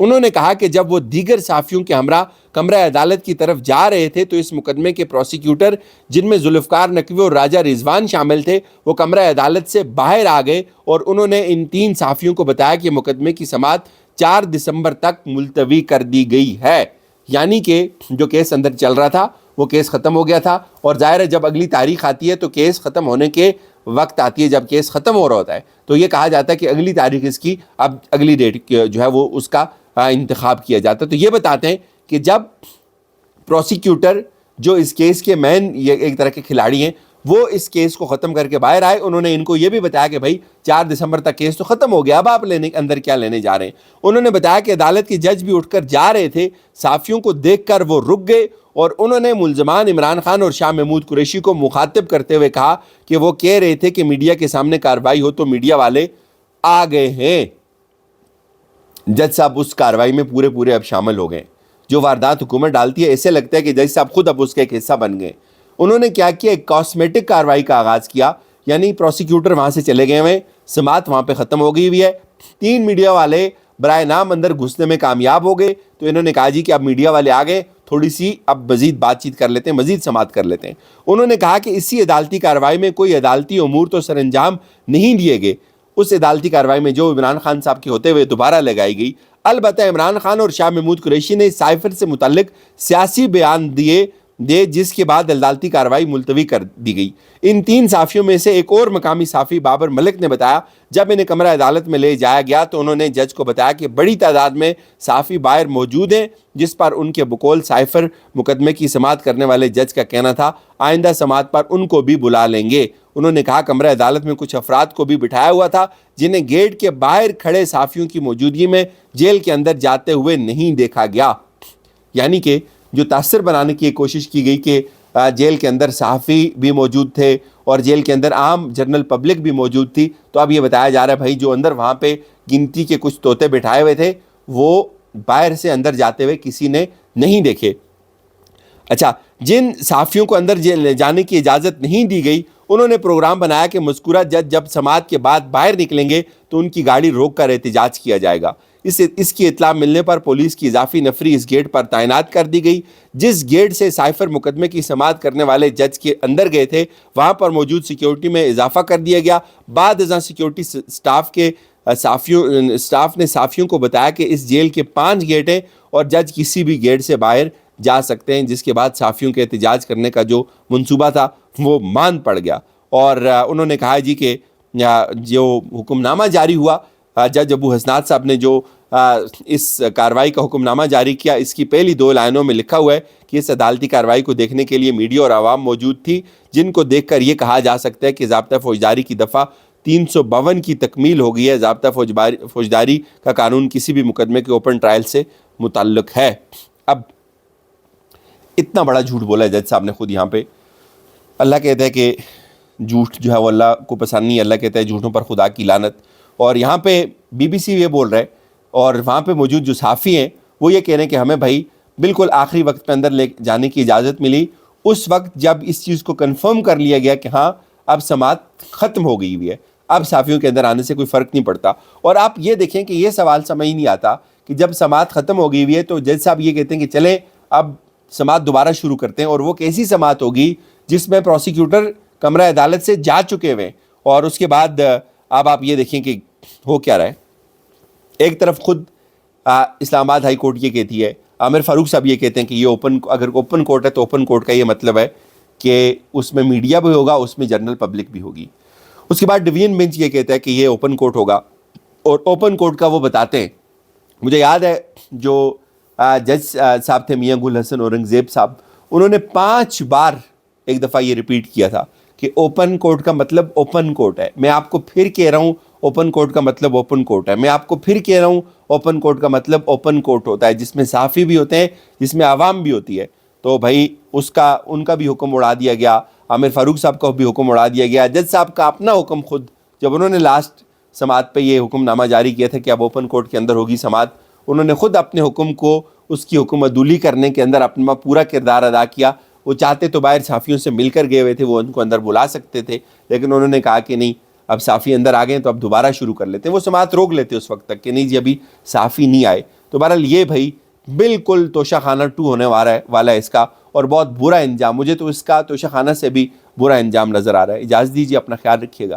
انہوں نے کہا کہ جب وہ دیگر صحافیوں کے ہمراہ کمرہ عدالت کی طرف جا رہے تھے تو اس مقدمے کے پروسیکیوٹر جن میں ذوالفقار نقوی اور راجہ رضوان شامل تھے وہ کمرہ عدالت سے باہر آ گئے اور انہوں نے ان 3 صحافیوں کو بتایا کہ مقدمے کی سماعت 4 دسمبر تک ملتوی کر دی گئی ہے. یعنی کہ جو کیس اندر چل رہا تھا وہ کیس ختم ہو گیا تھا، اور ظاہر ہے جب اگلی تاریخ آتی ہے تو کیس ختم ہونے کے وقت آتی ہے، جب کیس ختم ہو رہا ہوتا ہے تو یہ کہا جاتا ہے کہ اگلی تاریخ اس کی، اب اگلی ڈیٹ جو ہے وہ اس کا انتخاب کیا جاتا ہے. تو یہ بتاتے ہیں کہ جب پروسیکیوٹر جو اس کیس کے مین ایک طرح کے کھلاڑی ہیں وہ اس کیس کو ختم کر کے باہر آئے، انہوں نے ان کو یہ بھی بتایا کہ بھائی 4 دسمبر تک کیس تو ختم ہو گیا، اب آپ اندر کیا لینے جا رہے ہیں. انہوں نے بتایا کہ عدالت کے جج بھی اٹھ کر جا رہے تھے، صحافیوں کو دیکھ کر وہ رک گئے اور انہوں نے ملزمان عمران خان اور شاہ محمود قریشی کو مخاطب کرتے ہوئے کہا کہ وہ کہہ رہے تھے کہ میڈیا کے سامنے کارروائی ہو تو میڈیا والے آ گئے ہیں. جج صاحب اس کارروائی میں پورے اب شامل ہو گئے. جو واردات حکومت ڈالتی ہے ایسے لگتا ہے کہ جج صاحب خود اب اس کا ایک حصہ بن گئے. انہوں نے کیا کیا، ایک کاسمیٹک کارروائی کا آغاز کیا، یعنی پروسیکیوٹر وہاں سے چلے گئے ہوئے، سماعت وہاں پہ ختم ہو گئی ہوئی ہے. 3 میڈیا والے برائے نام اندر گھسنے میں کامیاب ہو گئے تو انہوں نے کہا جی کہ اب میڈیا والے آ گئے، تھوڑی سی اب مزید بات چیت کر لیتے ہیں، مزید سماعت کر لیتے ہیں. انہوں نے کہا کہ اسی عدالتی کارروائی میں کوئی عدالتی امور تو سر انجام نہیں دیے گئے، اس عدالتی کارروائی میں جو عمران خان صاحب کے ہوتے ہوئے دوبارہ لگائی گئی. البتہ عمران خان اور شاہ محمود قریشی نے سائفر سے متعلق سیاسی بیان دیے جس کے بعد عدالتی کارروائی ملتوی کر دی گئی. ان 3 صحافیوں میں سے ایک اور مقامی صحافی بابر ملک نے بتایا جب انہیں کمرہ عدالت میں لے جایا گیا تو انہوں نے جج کو بتایا کہ بڑی تعداد میں صحافی باہر موجود ہیں، جس پر ان کے بقول سائفر مقدمے کی سماعت کرنے والے جج کا کہنا تھا آئندہ سماعت پر ان کو بھی بلا لیں گے. انہوں نے کہا کمرہ عدالت میں کچھ افراد کو بھی بٹھایا ہوا تھا جنہیں گیٹ کے باہر کھڑے صحافیوں کی موجودگی میں جیل کے اندر جاتے ہوئے نہیں دیکھا گیا. یعنی کہ جو تاثر بنانے کی کوشش کی گئی کہ جیل کے اندر صحافی بھی موجود تھے اور جیل کے اندر عام جنرل پبلک بھی موجود تھی. تو اب یہ بتایا جا رہا ہے بھائی جو اندر وہاں پہ گنتی کے کچھ طوطے بٹھائے ہوئے تھے وہ باہر سے اندر جاتے ہوئے کسی نے نہیں دیکھے. اچھا، جن صحافیوں کو اندر جانے کی اجازت نہیں دی گئی انہوں نے پروگرام بنایا کہ مذکورہ جج جب سماعت کے بعد باہر نکلیں گے تو ان کی گاڑی روک کر احتجاج کیا جائے گا. اس کی اطلاع ملنے پر پولیس کی اضافی نفری اس گیٹ پر تعینات کر دی گئی. جس گیٹ سے سائفر مقدمے کی سماعت کرنے والے جج کے اندر گئے تھے وہاں پر موجود سیکیورٹی میں اضافہ کر دیا گیا. بعد ازاں سیکیورٹی سٹاف نے صحافیوں کو بتایا کہ اس جیل کے 5 گیٹ ہیں اور جج کسی بھی گیٹ سے باہر جا سکتے ہیں، جس کے بعد صحافیوں کے احتجاج کرنے کا جو منصوبہ تھا وہ مان پڑ گیا. اور انہوں نے کہا جی کہ جو حکم نامہ جاری ہوا، جج ابو حسنات صاحب نے جو اس کارروائی کا حکم نامہ جاری کیا، اس کی پہلی 2 لائنوں میں لکھا ہوا ہے کہ اس عدالتی کارروائی کو دیکھنے کے لیے میڈیا اور عوام موجود تھی جن کو دیکھ کر یہ کہا جا سکتا ہے کہ ضابطہ فوجداری کی دفعہ 352 کی تکمیل ہو گئی ہے. ضابطہ فوجداری کا قانون کسی بھی مقدمے کے اوپن ٹرائل سے متعلق ہے. اب اتنا بڑا جھوٹ بولا ہے جج صاحب نے خود یہاں پہ. اللہ کہتا ہے کہ جھوٹ جو ہے وہ اللہ کو پسند نہیں ہے، اللہ کہتا ہے جھوٹوں پر خدا کی لعنت. اور یہاں پہ BBC یہ بول رہا ہے اور وہاں پہ موجود جو صحافی ہیں وہ یہ کہہ رہے ہیں کہ ہمیں بھائی بالکل آخری وقت پہ اندر لے جانے کی اجازت ملی اس وقت جب اس چیز کو کنفرم کر لیا گیا کہ ہاں اب سماعت ختم ہو گئی ہوئی ہے، اب صحافیوں کے اندر آنے سے کوئی فرق نہیں پڑتا. اور آپ یہ دیکھیں کہ یہ سوال سمجھ نہیں آتا کہ جب سماعت ختم ہو گئی ہوئی ہے تو جج صاحب یہ کہتے ہیں کہ چلیں اب سماعت دوبارہ شروع کرتے ہیں. اور وہ کیسی سماعت ہوگی جس میں پروسیکیوٹر کمرہ عدالت سے جا چکے ہوئے اور اس کے بعد اب آپ یہ دیکھیں کہ ہو کیا رہا ہے. ایک طرف خود اسلام آباد ہائی کورٹ یہ کہتی ہے، عامر فاروق صاحب یہ کہتے ہیں کہ یہ اگر اوپن کورٹ ہے تو اوپن کورٹ کا یہ مطلب ہے کہ اس میں میڈیا بھی ہوگا، اس میں جنرل پبلک بھی ہوگی. اس کے بعد ڈویژن بینچ یہ کہتا ہے کہ یہ اوپن کورٹ ہوگا اور اوپن کورٹ کا وہ بتاتے ہیں. مجھے یاد ہے جو جج صاحب تھے میاں گل حسن اورنگزیب صاحب، انہوں نے 5 بار ایک دفعہ یہ ریپیٹ کیا تھا کہ اوپن کورٹ کا مطلب اوپن کورٹ ہے. میں آپ کو پھر کہہ رہا ہوں اوپن کورٹ کا مطلب اوپن کورٹ ہے. میں آپ کو پھر کہہ رہا ہوں اوپن کورٹ کا مطلب اوپن کورٹ ہوتا ہے جس میں صحافی بھی ہوتے ہیں، جس میں عوام بھی ہوتی ہے. تو بھائی ان کا بھی حکم اڑا دیا گیا، عامر فاروق صاحب کا بھی حکم اڑا دیا گیا. جج صاحب کا اپنا حکم خود جب انہوں نے لاسٹ سماعت پہ یہ حکم نامہ جاری کیا تھا کہ اب اوپن کورٹ کے اندر ہوگی سماعت، انہوں نے خود اپنے حکم کو اس کی حکم عدولی کرنے کے اندر اپنا پورا کردار ادا کیا. وہ چاہتے تو باہر صحافیوں سے مل کر گئے ہوئے تھے، وہ ان کو اندر بلا سکتے تھے، لیکن انہوں نے کہا کہ نہیں، اب صحافی اندر آ گئے تو اب دوبارہ شروع کر لیتے ہیں. وہ سماعت روک لیتے اس وقت تک کہ نہیں جی ابھی صحافی نہیں آئے. تو بہرحال یہ بھائی بالکل توشہ خانہ 2 ہونے والا ہے اس کا، اور بہت برا انجام، مجھے تو اس کا توشہ خانہ سے بھی برا انجام نظر آ رہا ہے۔ اجازت دیجیے، اپنا خیال رکھیے گا۔